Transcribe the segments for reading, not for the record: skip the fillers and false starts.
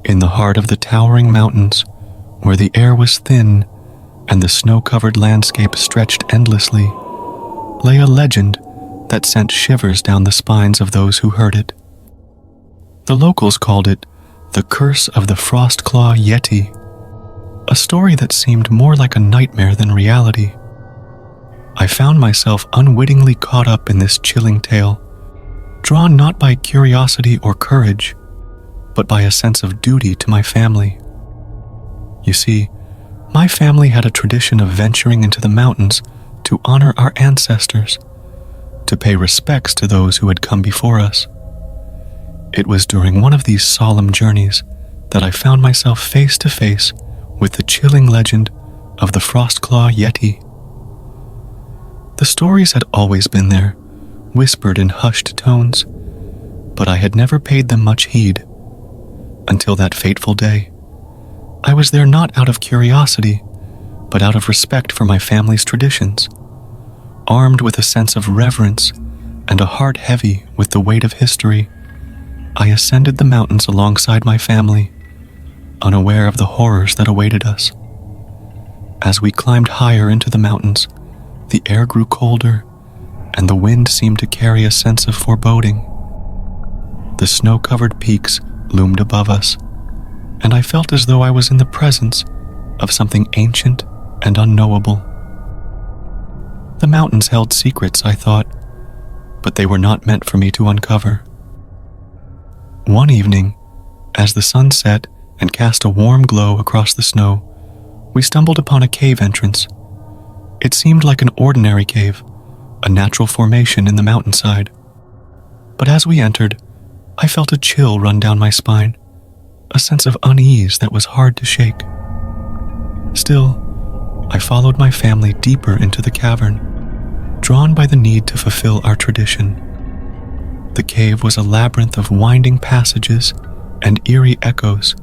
In the heart of the towering mountains, where the air was thin and the snow-covered landscape stretched endlessly, lay a legend that sent shivers down the spines of those who heard it. The locals called it the Curse of the Frostclaw Yeti, a story that seemed more like a nightmare than reality. I found myself unwittingly caught up in this chilling tale, drawn not by curiosity or courage, but by a sense of duty to my family. You see, my family had a tradition of venturing into the mountains to honor our ancestors, to pay respects to those who had come before us. It was during one of these solemn journeys that I found myself face to face with the chilling legend of the Frostclaw Yeti. The stories had always been there, whispered in hushed tones, but I had never paid them much heed. Until that fateful day, I was there not out of curiosity, but out of respect for my family's traditions. Armed with a sense of reverence and a heart heavy with the weight of history, I ascended the mountains alongside my family, unaware of the horrors that awaited us. As we climbed higher into the mountains, the air grew colder, and the wind seemed to carry a sense of foreboding. The snow-covered peaks loomed above us, and I felt as though I was in the presence of something ancient and unknowable. The mountains held secrets, I thought, but they were not meant for me to uncover. One evening, as the sun set and cast a warm glow across the snow, we stumbled upon a cave entrance. It seemed like an ordinary cave, a natural formation in the mountainside. But as we entered, I felt a chill run down my spine, a sense of unease that was hard to shake. Still, I followed my family deeper into the cavern, drawn by the need to fulfill our tradition. The cave was a labyrinth of winding passages and eerie echoes,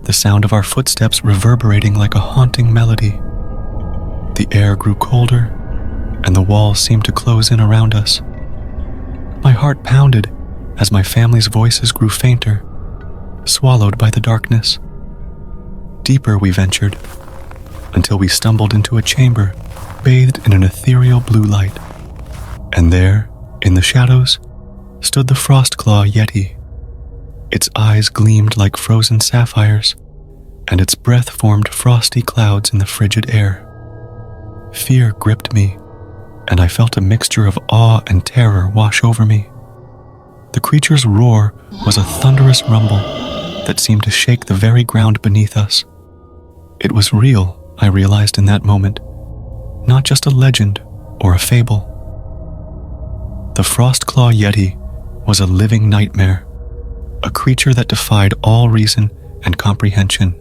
the sound of our footsteps reverberating like a haunting melody. The air grew colder, and the walls seemed to close in around us. My heart pounded as my family's voices grew fainter, swallowed by the darkness. Deeper we ventured, until we stumbled into a chamber bathed in an ethereal blue light. And there, in the shadows, stood the Frostclaw Yeti. Its eyes gleamed like frozen sapphires, and its breath formed frosty clouds in the frigid air. Fear gripped me, and I felt a mixture of awe and terror wash over me. The creature's roar was a thunderous rumble that seemed to shake the very ground beneath us. It was real, I realized in that moment, not just a legend or a fable. The Frostclaw Yeti was a living nightmare, a creature that defied all reason and comprehension.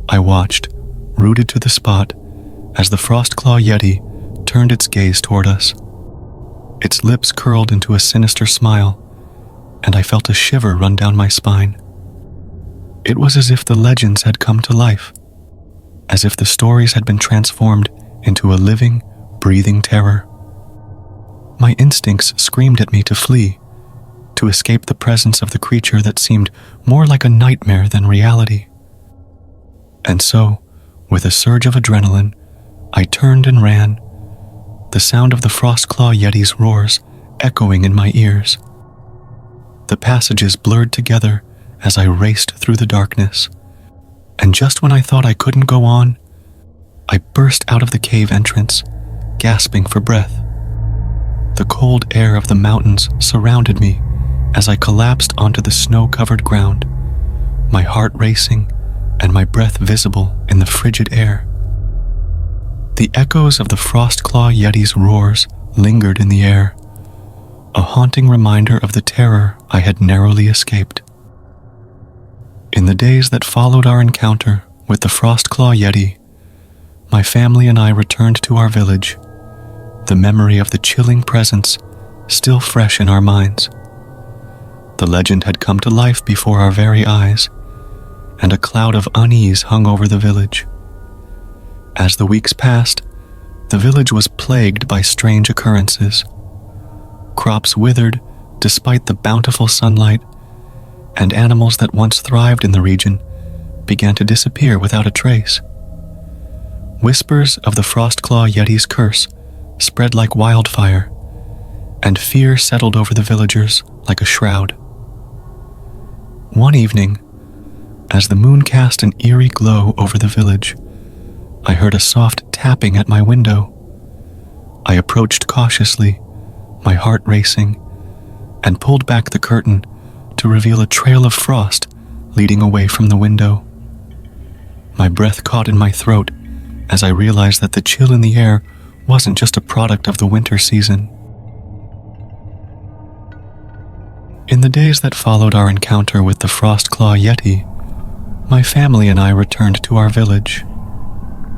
I watched, rooted to the spot, as the Frostclaw Yeti turned its gaze toward us. Its lips curled into a sinister smile, and I felt a shiver run down my spine. It was as if the legends had come to life, as if the stories had been transformed into a living, breathing terror. My instincts screamed at me to flee, to escape the presence of the creature that seemed more like a nightmare than reality. And so, with a surge of adrenaline, I turned and ran, the sound of the Frostclaw Yeti's roars echoing in my ears. The passages blurred together as I raced through the darkness, and just when I thought I couldn't go on, I burst out of the cave entrance, gasping for breath. The cold air of the mountains surrounded me as I collapsed onto the snow-covered ground, my heart racing and my breath visible in the frigid air. The echoes of the Frostclaw Yeti's roars lingered in the air, a haunting reminder of the terror I had narrowly escaped. In the days that followed our encounter with the Frostclaw Yeti, my family and I returned to our village, the memory of the chilling presence still fresh in our minds. The legend had come to life before our very eyes, and a cloud of unease hung over the village. As the weeks passed, the village was plagued by strange occurrences. Crops withered despite the bountiful sunlight, and animals that once thrived in the region began to disappear without a trace. Whispers of the Frostclaw Yeti's curse spread like wildfire, and fear settled over the villagers like a shroud. One evening, as the moon cast an eerie glow over the village, I heard a soft tapping at my window. I approached cautiously, my heart racing, and pulled back the curtain to reveal a trail of frost leading away from the window. My breath caught in my throat as I realized that the chill in the air wasn't just a product of the winter season. In the days that followed our encounter with the Frostclaw Yeti, my family and I returned to our village,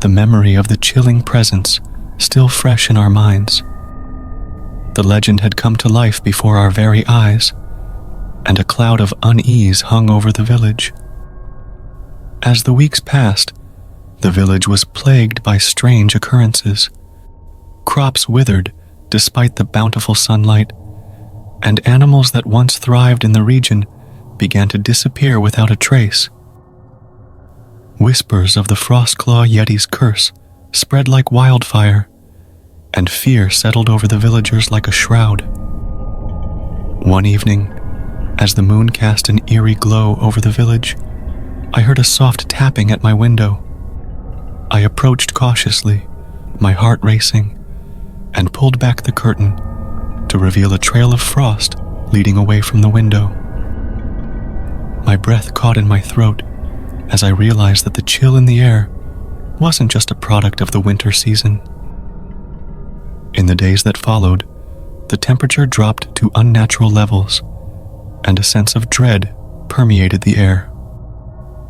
the memory of the chilling presence still fresh in our minds. The legend had come to life before our very eyes, and a cloud of unease hung over the village. As the weeks passed, the village was plagued by strange occurrences. Crops withered despite the bountiful sunlight, and animals that once thrived in the region began to disappear without a trace. Whispers of the Frostclaw Yeti's curse spread like wildfire, and fear settled over the villagers like a shroud. One evening, as the moon cast an eerie glow over the village, I heard a soft tapping at my window. I approached cautiously, my heart racing, and pulled back the curtain to reveal a trail of frost leading away from the window. My breath caught in my throat as I realized that the chill in the air wasn't just a product of the winter season. In the days that followed, the temperature dropped to unnatural levels, and a sense of dread permeated the air.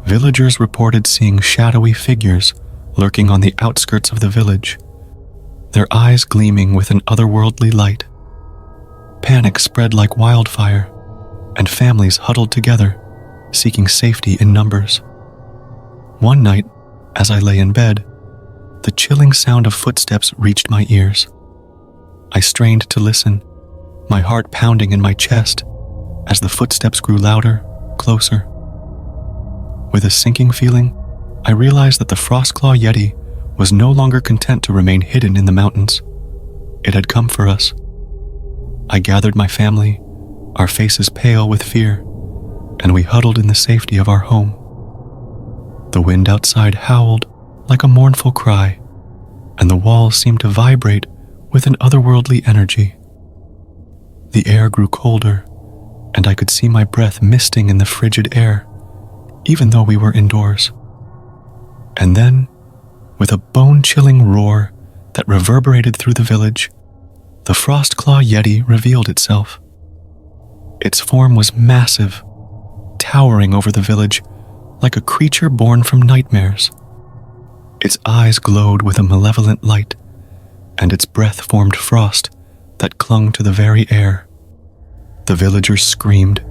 Villagers reported seeing shadowy figures lurking on the outskirts of the village, their eyes gleaming with an otherworldly light. Panic spread like wildfire, and families huddled together, seeking safety in numbers. One night, as I lay in bed, the chilling sound of footsteps reached my ears. I strained to listen, my heart pounding in my chest as the footsteps grew louder, closer. With a sinking feeling, I realized that the Frostclaw Yeti was no longer content to remain hidden in the mountains. It had come for us. I gathered my family, our faces pale with fear, and we huddled in the safety of our home. The wind outside howled like a mournful cry, and the walls seemed to vibrate with an otherworldly energy. The air grew colder, and I could see my breath misting in the frigid air, even though we were indoors. And then, with a bone-chilling roar that reverberated through the village, the Frostclaw Yeti revealed itself. Its form was massive, towering over the village like a creature born from nightmares. Its eyes glowed with a malevolent light, and its breath formed frost that clung to the very air. The villagers screamed,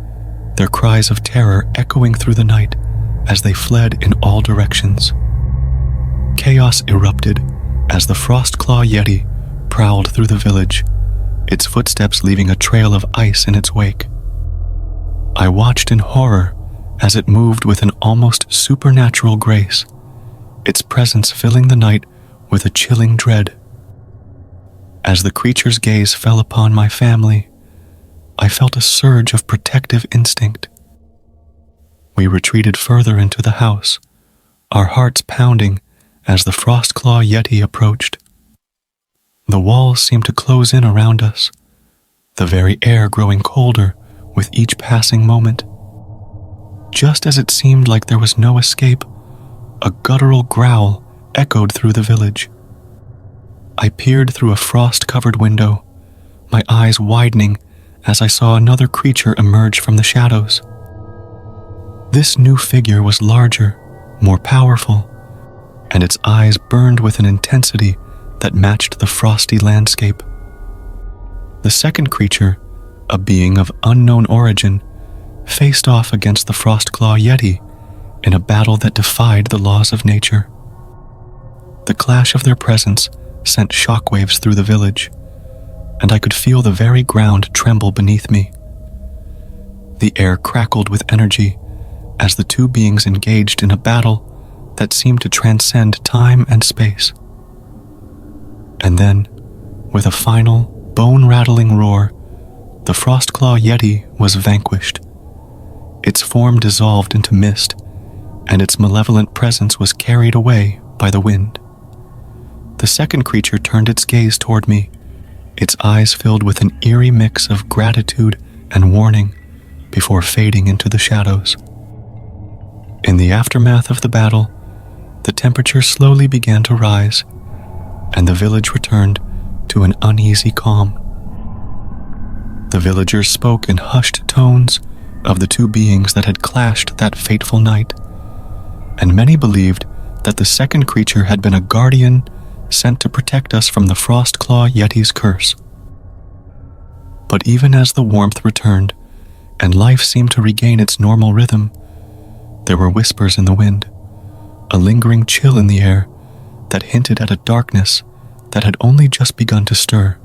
their cries of terror echoing through the night as they fled in all directions. Chaos erupted as the Frostclaw Yeti prowled through the village, its footsteps leaving a trail of ice in its wake. I watched in horror as it moved with an almost supernatural grace, its presence filling the night with a chilling dread. As the creature's gaze fell upon my family, I felt a surge of protective instinct. We retreated further into the house, our hearts pounding as the Frostclaw Yeti approached. The walls seemed to close in around us, the very air growing colder with each passing moment. Just as it seemed like there was no escape, a guttural growl echoed through the village. I peered through a frost-covered window, my eyes widening as I saw another creature emerge from the shadows. This new figure was larger, more powerful, and its eyes burned with an intensity that matched the frosty landscape. The second creature, a being of unknown origin, faced off against the Frostclaw Yeti in a battle that defied the laws of nature. The clash of their presence sent shockwaves through the village, and I could feel the very ground tremble beneath me. The air crackled with energy as the two beings engaged in a battle that seemed to transcend time and space. And then, with a final, bone-rattling roar, the Frostclaw Yeti was vanquished. Its form dissolved into mist, and its malevolent presence was carried away by the wind. The second creature turned its gaze toward me, its eyes filled with an eerie mix of gratitude and warning before fading into the shadows. In the aftermath of the battle, the temperature slowly began to rise, and the village returned to an uneasy calm. The villagers spoke in hushed tones of the two beings that had clashed that fateful night, and many believed that the second creature had been a guardian sent to protect us from the Frostclaw Yeti's curse. But even as the warmth returned, and life seemed to regain its normal rhythm, there were whispers in the wind, a lingering chill in the air that hinted at a darkness that had only just begun to stir.